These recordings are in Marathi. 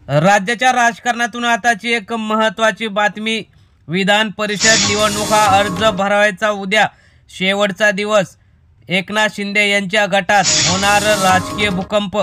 राज्याच्या राजकारणातून आताची एक महत्त्वाची बातमी। विधान परिषद निवडणुका अर्ज भरायचा उद्या शेवटचा दिवस। एकनाथ शिंदे यांच्या गटात होणार राजकीय भूकंप।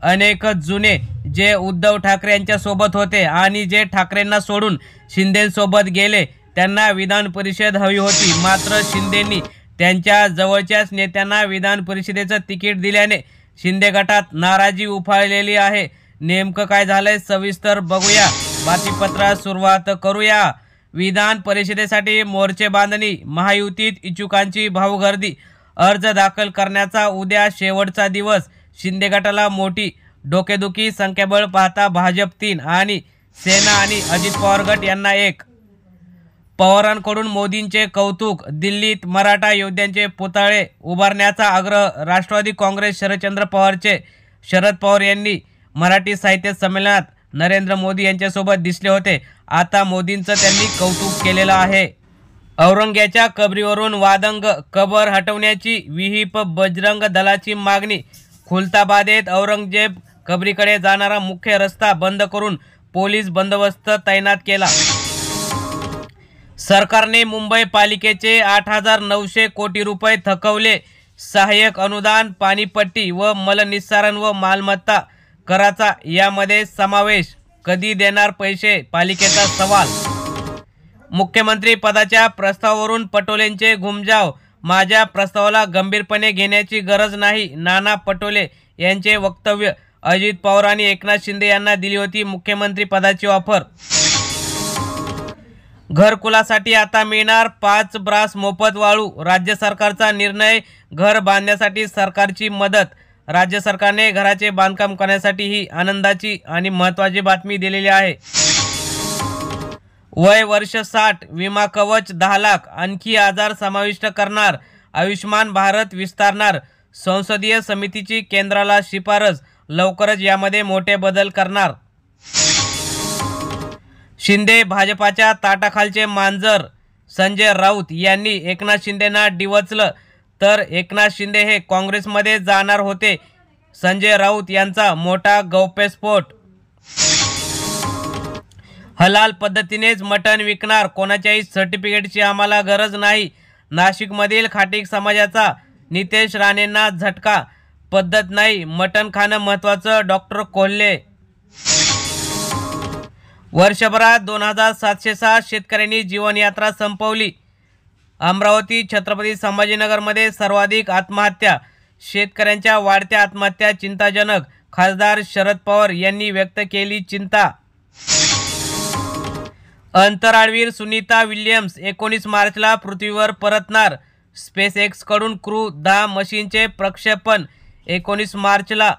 अनेक जुने जे उद्धव ठाकरे यांच्या सोबत होते आणि जे ठाकरेंना सोडून शिंदेसोबत गेले त्यांना विधान परिषद हवी होती, मात्र शिंदेंनी त्यांच्या जवळच्याच नेत्यांना विधान परिषदेचं तिकीट दिल्याने शिंदे गटात नाराजी उफाळलेली आहे। नेमकं काय झालंय सविस्तर बघूया, बातमीपत्रात सुरुवात करूया। विधान परिषदेसाठी मोर्चे बांधणी, महायुतीत इच्छुकांची भाऊगर्दी, अर्ज दाखल करण्याचा उद्या शेवटचा दिवस। शिंदे गटाला मोठी डोकेदुखी, संख्याबळ पाहता भाजप 3 आणि सेना आणि अजित पवार गट यांना 1। पवारांकडून मोदींचे कौतुक, दिल्लीत मराठा योद्ध्यांचे पुतळे उभारण्याचा आग्रह। राष्ट्रवादी काँग्रेस शरद पवार यांनी मराठी साहित्य संमेलनात नरेंद्र मोदी यांच्यासोबत दिसले होते। आता मोदींचं त्यांनी कौतुक केलेलं आहे। औरंग्याच्या कबरीवरून वादंग, कबर हटवण्याची विहिप बजरंग दलाची मागणी। खुलताबादेत औरंगजेब कबरीकडे जाणारा मुख्य रस्ता बंद करून पोलीस बंदोबस्त तैनात केला। सरकारने मुंबई पालिकेचे 8,900 कोटी रुपये थकवले। सहाय्यक अनुदान, पाणीपट्टी व मलनिस्सारण व मालमत्ता कराचा यामध्ये समावेश। कधी देणार पैसे, पालिकेचा सवाल। मुख्यमंत्री पदाच्या प्रस्तावावरून पटोलेंचे घुमजाव। माझ्या प्रस्तावाला गंभीरपणे घेण्याची गरज नाही, नाना पटोले यांचे वक्तव्य। अजित पवार आणि एकनाथ शिंदे यांना दिली होती मुख्यमंत्री पदाची ऑफर। घरकुलासाठी आता मिळणार 5 ब्रास मोफत वाळू। राज्य सरकारचा निर्णय, घर बांधण्यासाठी सरकारची मदत। राज्य सरकारने घराचे बांधकाम करण्यासाठी ही आनंदाची आणि महत्त्वाची बातमी दिलेली आहे। वय वर्ष 60, विमा कवच 10 लाख, आणखी आजार समाविष्ट करणार। आयुष्मान भारत विस्तारणार। संसदीय समितीची केंद्राला शिफारस, लवकरच यामध्ये मोठे बदल करणार। शिंदे भाजपाच्या ताटाखालचे मांजर। संजय राऊत यांनी एकनाथ शिंदेंना डिवचलं, तर एकनाथ शिंदे हे काँग्रेसमध्ये जाणार होते। संजय राऊत यांचा मोठा गौप्यस्फोट। हलाल पद्धतीनेच मटण विकणार, कोणाच्याही सर्टिफिकेटची आम्हाला गरज नाही। नाशिकमधील खाटीक समाजाचा नितेश राणेंना झटका। पद्धत नाही, मटण खाणं महत्त्वाचं, डॉक्टर कोल्हे। वर्षभरात 2,706 शेतकऱ्यांनी जीवनयात्रा संपवली। अमरावती, छत्रपती संभाजीनगरमध्ये सर्वाधिक आत्महत्या। शेतकऱ्यांच्या वाढत्या आत्महत्या चिंताजनक। खासदार शरद पवार यांनी व्यक्त केली चिंता। अंतराळवीर सुनीता विल्यम्स 19 मार्चला पृथ्वीवर परतणार। स्पेस एक्स कडून क्रू 10 मशीनचे प्रक्षेपण 19 मार्चला।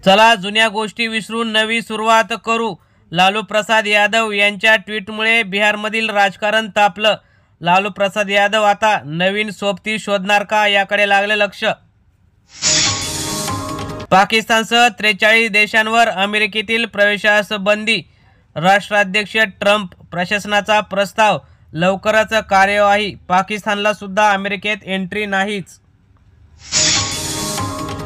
चला जुन्या गोष्टी विसरून नवी सुरुवात करू। लालू प्रसाद यादव यांच्या ट्विटमुळे बिहारमधील राजकारण तापलं। लालू प्रसाद यादव आता नवीन सोबती शोधणार का, याकडे लागले लक्ष। पाकिस्तानसह 43 देशांवर अमेरिकेतील प्रवेशास बंदी। राष्ट्राध्यक्ष ट्रम्प प्रशासनाचा प्रस्ताव, लवकरच कार्यवाही। पाकिस्तानला सुद्धा अमेरिकेत एंट्री नाहीच।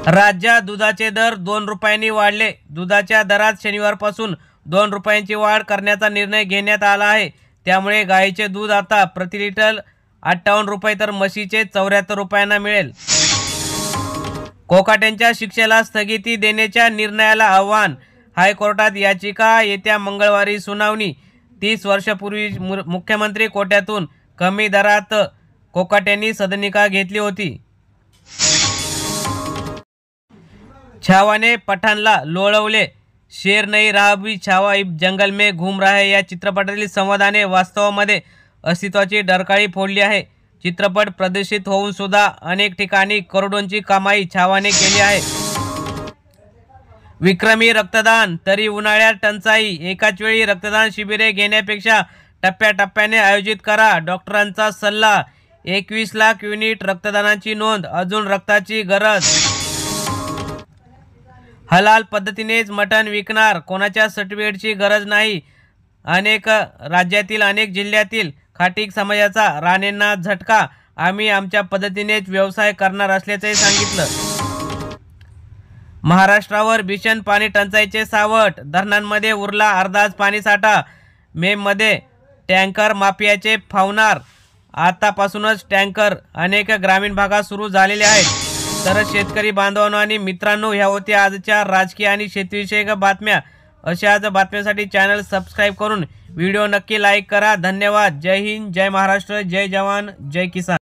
राज्यात दुधाचे दर 2 रुपयांनी वाढले। दुधाच्या दरात शनिवारपासून 2 रुपयांची वाढ करण्याचा निर्णय घेण्यात आला आहे। त्यामुळे गाईचे दूध आता प्रति लिटर 58 रुपये तर म्हशीचे 74 रुपयांना मिळेल। कोकाटेंच्या शिक्षेला स्थगिती देण्याच्या निर्णयाला आव्हान। हायकोर्टात याचिका, येत्या मंगळवारी सुनावणी। 30 वर्षापूर्वी मुख्यमंत्री कोट्यातून कमी दरात कोकाटेंनी सदनिका घेतली होती। छावा ने पठाणला लोळवले। शेर नहीं रहा भी छावा अब जंगल में घूम रहा है या चित्रपटातील संवादाने वास्तवामध्ये अस्तित्वाची डरकाळी फोडली आहे। चित्रपट प्रदर्शित होऊन सुद्धा अनेक ठिकाणी करोडोंची कमाई छावाने केली आहे। विक्रमी रक्तदान, तरी उन्हाळ्यात टंचाई। एकाच वेळी रक्तदान शिबिरे घेण्यापेक्षा टप्प्याटप्प्याने आयोजित करा, डॉक्टरांचा सल्ला। 21 लाख युनिट रक्तदानाची नोंद, अजून रक्ताची गरज। हलाल पद्धतीनेच मटण विकणार, कोणाच्या सर्टिफिकेटची गरज नाही। अनेक राज्यातील अनेक जिल्ह्यातील खाटीक समाजाचा राणेंना झटका। आम्ही आमच्या पद्धतीनेच व्यवसाय करणार असल्याचे सांगितलं। महाराष्ट्रावर भीषण पाणी टंचाईचे सावट, धरणांमध्ये उरला अर्धाच पाणीसाठा, मेमध्ये टँकर माफियाचे फावणार, आतापासूनच टँकर अनेक ग्रामीण भागात सुरू झालेले आहेत। तर शेतकरी बांधवांनो आणि मित्रांनो, ह्या होत्या आजच्या राजकीय आणि शेतीविषयक बातम्या। अशाच बातम्यांसाठी चॅनल सबस्क्राईब करून व्हिडिओ नक्की लाईक करा। धन्यवाद। जय हिंद, जय महाराष्ट्र, जय जवान, जय किसान।